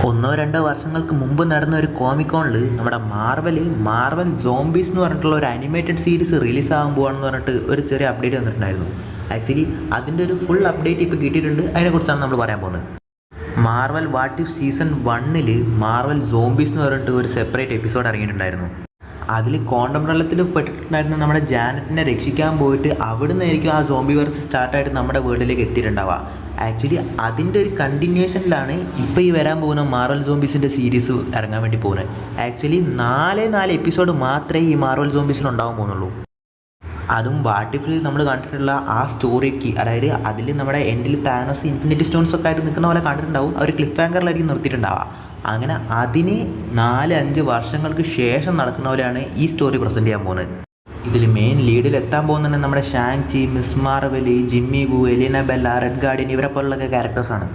ഒന്നോ രണ്ടോ വർഷങ്ങൾക്ക് മുമ്പ് നടന്ന ഒരു കോമിക്കോണിൽ നമ്മുടെ മാർവൽ സോംബീസ് എന്ന് പറഞ്ഞിട്ടുള്ള ഒരു അനിമേറ്റഡ് സീരീസ് റിലീസ് ആകാൻ പോവാണെന്ന് പറഞ്ഞിട്ട് ഒരു ചെറിയ അപ്ഡേറ്റ് വന്നിട്ടുണ്ടായിരുന്നു. ആക്ച്വലി അതിൻ്റെ ഒരു ഫുൾ അപ്ഡേറ്റ് ഇപ്പോൾ കിട്ടിയിട്ടുണ്ട്. അതിനെക്കുറിച്ചാണ് നമ്മൾ പറയാൻ പോകുന്നത്. Marvel what if season 1 Marvel zombies എന്ന് പറഞ്ഞിട്ട് ഒരു സെപ്പറേറ്റ് എപ്പിസോഡ് ഇറങ്ങിയിട്ടുണ്ടായിരുന്നു. അതിൽ ക്വാണ്ടം വെള്ളത്തിൽ പെട്ടിട്ടുണ്ടായിരുന്ന നമ്മുടെ ജാനറ്റിനെ രക്ഷിക്കാൻ പോയിട്ട് അവിടെ നിന്നായിരിക്കും ആ സോംബി വേഴ്സ് സ്റ്റാർട്ടായിട്ട് നമ്മുടെ വേൾഡിലേക്ക് എത്തിയിട്ടുണ്ടാവുക. ആക്ച്വലി അതിൻ്റെ ഒരു കണ്ടിന്യൂഷനിലാണ് ഇപ്പോൾ ഈ വരാൻ പോകുന്ന മാർവൽ സോംബീസിൻ്റെ സീരീസ് ഇറങ്ങാൻ വേണ്ടി പോകുന്നത്. ആക്ച്വലി നാല് എപ്പിസോഡ് മാത്രമേ ഈ മാർവൽ സോംബീസിൽ ഉണ്ടാകാൻ പോകുന്നുള്ളൂ. അതും വാട്ടിഫിൽ നമ്മൾ കണ്ടിട്ടുള്ള ആ സ്റ്റോറിക്ക്, അതായത് അതിൽ നമ്മുടെ എൻഡിൽ താനോസ് ഇൻഫിനിറ്റി സ്റ്റോൺസ് ഒക്കെ ആയിട്ട് നിൽക്കുന്ന പോലെ കണ്ടിട്ടുണ്ടാവും. അവർ ക്ലിഫ് ആങ്കറിലായിരിക്കും നിർത്തിയിട്ടുണ്ടാവുക. അങ്ങനെ അതിന് 4-5 വർഷങ്ങൾക്ക് ശേഷം നടക്കുന്ന പോലെയാണ് ഈ സ്റ്റോറി പ്രസൻറ്റ് ചെയ്യാൻ പോകുന്നത്. ഇതിൽ മെയിൻ ലീഡിൽ എത്താൻ പോകുന്നത് നമ്മുടെ ഷാങ് ചി, മിസ് മാർവൽ, ജിമ്മി ഗു, എലിന ബെല്ല, റെഡ് ഗാർഡിയൻ ഇവരെ പോലുള്ളൊക്കെ ക്യാരക്ടേഴ്സാണ്.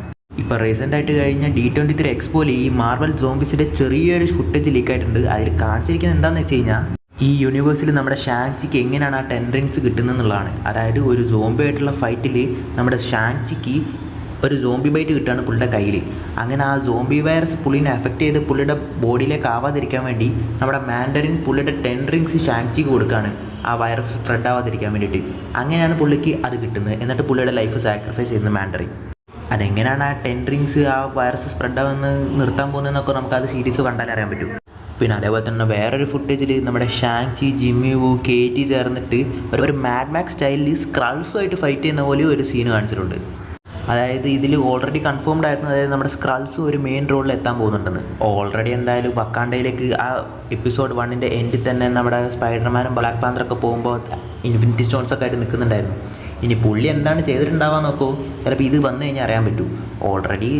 ഇപ്പോൾ റീസെൻ്റായിട്ട് കഴിഞ്ഞ D23 എക്സ്പോയിൽ ഈ മാർവൽ സോംബീസിൻ്റെ ചെറിയൊരു ഫുട്ടേജ് ലീക്കായിട്ടുണ്ട്. അതിൽ കാണിച്ചിരിക്കുന്നത് എന്താണെന്ന് വെച്ച് കഴിഞ്ഞാൽ ഈ യൂണിവേഴ്സിൽ നമ്മുടെ ഷാങ് ചിക്ക് എങ്ങനെയാണ് ആ 10 റിങ്സ് കിട്ടുന്നതെന്നുള്ളതാണ്. അതായത് ഒരു സോംബി ആയിട്ടുള്ള ഫൈറ്റിൽ നമ്മുടെ ഷാങ് ചിക്ക് ഒരു സോംബി ബൈറ്റ് കിട്ടുകയാണ് പുള്ളിയുടെ കയ്യിൽ. അങ്ങനെ ആ സോംബി വൈറസ് പുള്ളിനെ എഫക്റ്റ് ചെയ്ത് പുള്ളിയുടെ ബോഡിയിലേക്ക് ആവാതിരിക്കാൻ വേണ്ടി നമ്മുടെ മാൻഡറിൻ പുള്ളിയുടെ 10 റിങ്സ് ഷാങ് ചിക്ക് കൊടുക്കുകയാണ്, ആ വൈറസ് സ്പ്രെഡ് ആവാതിരിക്കാൻ വേണ്ടിയിട്ട്. അങ്ങനെയാണ് പുള്ളിക്ക് അത് കിട്ടുന്നത്. എന്നിട്ട് പുള്ളിയുടെ ലൈഫ് സാക്രിഫൈസ് ചെയ്യുന്ന മാൻഡറിൻ. അതെങ്ങനെയാണ് ആ 10 റിങ്സ് ആ വൈറസ് സ്പ്രെഡ് ആവുന്ന നിർത്താൻ പോകുന്നതെന്നൊക്കെ നമുക്കത് സീരീസ് കണ്ടാൽ അറിയാൻ പറ്റും. പിന്നെ അതേപോലെ തന്നെ വേറൊരു ഫുട്ടേജിൽ നമ്മുടെ ഷാങ് ചി, ജിമ്മി വു, KT ചേർന്നിട്ട് ഒരു മാഡ് മാക്സ് സ്റ്റൈലിൽ സ്ക്രൾസുമായിട്ട് ഫൈറ്റ് ചെയ്യുന്ന പോലെ ഒരു സീൻ കാണിച്ചിട്ടുണ്ട്. അതായത് ഇതിൽ ഓൾറെഡി കൺഫേംഡ് ആയിരുന്നു, അതായത് നമ്മുടെ സ്ക്രൾസ് ഒരു മെയിൻ റോളിൽ എത്താൻ പോകുന്നുണ്ടെന്ന്. ഓൾറെഡി എന്തായാലും വക്കാണ്ടയിലേക്ക് ആ എപ്പിസോഡ് 1 എൻഡിൽ തന്നെ നമ്മുടെ സ്പൈഡർമാനും ബ്ലാക്ക് പാന്തറൊക്കെ പോകുമ്പോൾ ഇൻഫിനിറ്റി സ്റ്റോൺസ് ഒക്കെ ആയിട്ട് നിൽക്കുന്നുണ്ടായിരുന്നു. ഇനി പുള്ളി എന്താണ് ചെയ്തിട്ടുണ്ടാവാൻ നോക്കൂ, ചിലപ്പോൾ ഇത് വന്നു കഴിഞ്ഞാൽ അറിയാൻ പറ്റൂ. ഓൾറെഡി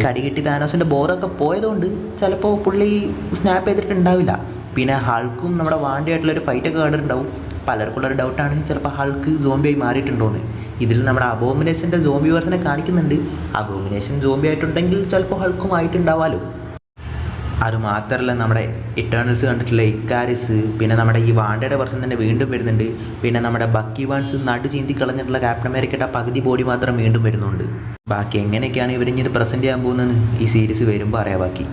കടി കിട്ടി താനോസിൻ്റെ ബോറൊക്കെ പോയതുകൊണ്ട് ചിലപ്പോൾ പുള്ളി സ്നാപ്പ് ചെയ്തിട്ടുണ്ടാവില്ല. പിന്നെ ഹൾക്കും നമ്മുടെ വാണ്ടിയായിട്ടുള്ളൊരു ഫൈറ്റൊക്കെ കണ്ടിട്ടുണ്ടാവും. പലർക്കുള്ളൊരു ഡൗട്ടാണ് ചിലപ്പോൾ ഹൾക്ക് സോംബിയായി മാറിയിട്ടുണ്ടോയെന്ന്. ഇതിൽ നമ്മുടെ അബോമിനേഷൻ്റെ സോംബി വേർഷനെ കാണിക്കുന്നുണ്ട്. അബോമിനേഷൻ സോംബി ആയിട്ടുണ്ടെങ്കിൽ ചിലപ്പോൾ ഹൾക്കും ആയിട്ടുണ്ടാവാമല്ലോ. അതുമാത്രമല്ല നമ്മുടെ ഇറ്റേണൽസ് കണ്ടിട്ടുള്ള ഇക്കാരിസ്, പിന്നെ നമ്മുടെ ഈ വാണ്ടയുടെ വർഷം തന്നെ വീണ്ടും വരുന്നുണ്ട്. പിന്നെ നമ്മുടെ ബക്കി വാൻസ് നടു ചീന്തി കളഞ്ഞിട്ടുള്ള ക്യാപ്റ്റൻ അമേരിക്കയുടെ പകുതി ബോഡി മാത്രം വീണ്ടും വരുന്നുണ്ട്. ബാക്കി എങ്ങനെയൊക്കെയാണ് ഇവരിഞ്ഞത് പ്രസൻറ്റ് ചെയ്യാൻ പോകുന്നതെന്ന് ഈ സീരീസ് വരുമ്പോൾ അറിയാം ബാക്കി.